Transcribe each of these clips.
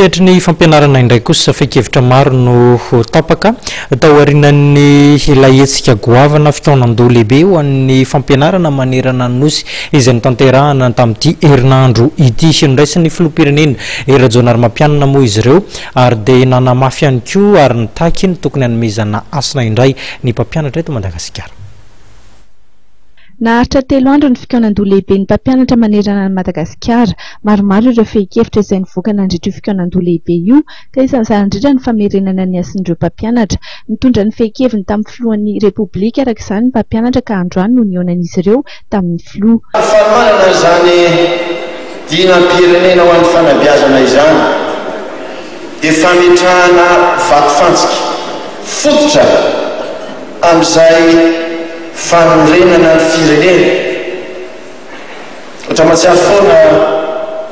Teatry ny fampianarana indray kosa feikevitra maro no tapaka tao arinan'ny ilahetsika goavana fitaonandoha lehibe ho an'ny fampianarana manerana ny nosy izay nitanterahana tamin'ity herinandro ity niraisan'ny filoham-pirenena Rajonary mampianana moa izy ireo ary dia nanamafy ihany koa ary nitaky ny tokony hanomezana asina indray ny mpampianatra eto Madagasikara. Naharitra 3 andro ny fikaonan-doha lehibe ny mpampianatra manerana ny Madagasikara. Maromaro ireo fehi-kevitra izay nivoaka nandritra io fikaonan-doha lehibe io ka isan'izany indrindra ny famerenana ny asin'ireo mpampianatra. Nitondra ny fehi-keviny tamin'ny filohan'ny Repoblika araka izany ny mpampianatra ka androany no nionan'izy ireo tamin'ny filoha. Famanana izany dinam-pirenena ho an'ny fanabeazana izany dia fametrahana vato fantsika fototra amin'izay fanorenana ny firenena. Ohatra mahatsiaro foana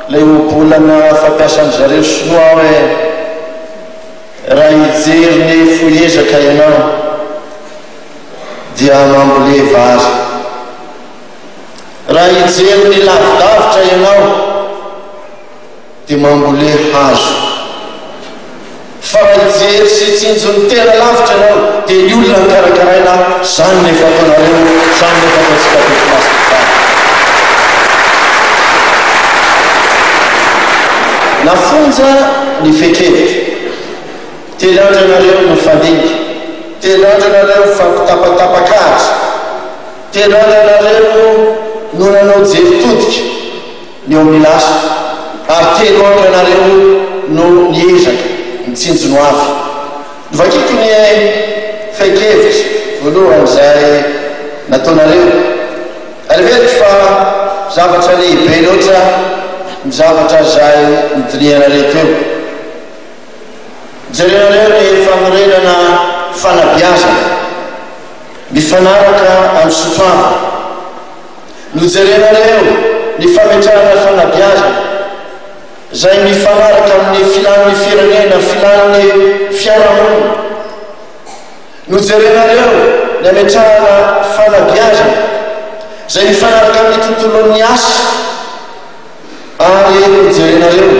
ilay obolana fampiasan'ny zareo sinoa hoe raha hijery ny foezaka ianao dia mambole vary, raha hijery ny lavidavitra ianao dia mambole hazo, fa raha hijery sy tsinjony tena lavitra ianao dia ny olona nikarakaraina. Zany nefa ataonareo, zany nefa ataontsika plastika. Nafonja ny fehi-kevitra, telandra anareo no fandinika, telandra anareo fampitapatapakatra, telandra anareo no nanao jery-todika ny eo amin'ny lasa, ary telandra anareo no niezaka mitsinjo no avy. Vakiko ny fehi-kevitra voalohany izay nataonareo. Arivery fa zavatra lehibe loatra ny zavatra izay nidinianareo teo. Jerenareo ny fanorenana fanabeazana mifanaraka amin'ny sotoavana. Nojerenareo ny fametrahana fanabeazana izay mifanaraka amin'ny filan'ny firenena, filan'ny fiarahamonina. Nojerenareo ny ametrahana fanabeazana izay mifanaraka amin'ny tontolon'ny asa, ary nojerenareo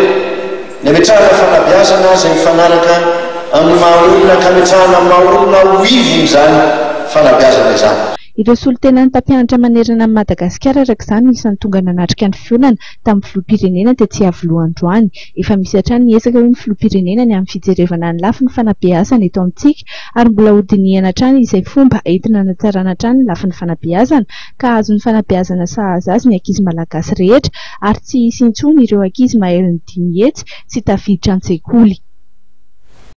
ny ametrahana fanabeazana izay mifanaraka amin'ny mahaolona ka ametrahana mahaolona ho iviny izany fanabeazana izany. Ireo solotenan'ny mpampianatra manerana amin'ny Madagasikara araka izany isan'ny tonga nanatrika ny fihaonana tamin'ny filoham-pirenena tetsy avoaloha androany. Efa misy hatrany niezaka hoe ny filoham-pirenena ny amin'ny fijerevana ny lafiny fanabeazana eto amintsika, ary mbola hodinihana hatrany izay fomba entina hanatsarana hatrany ny lafiny fanabeazana ka azon'ny fanabeazana sahaza azy ny ankizy malagasy rehetra, ary tsy hisy intsony ireo ankizy mahery ny 5 hetsy sy tafiditra an-tsekoly.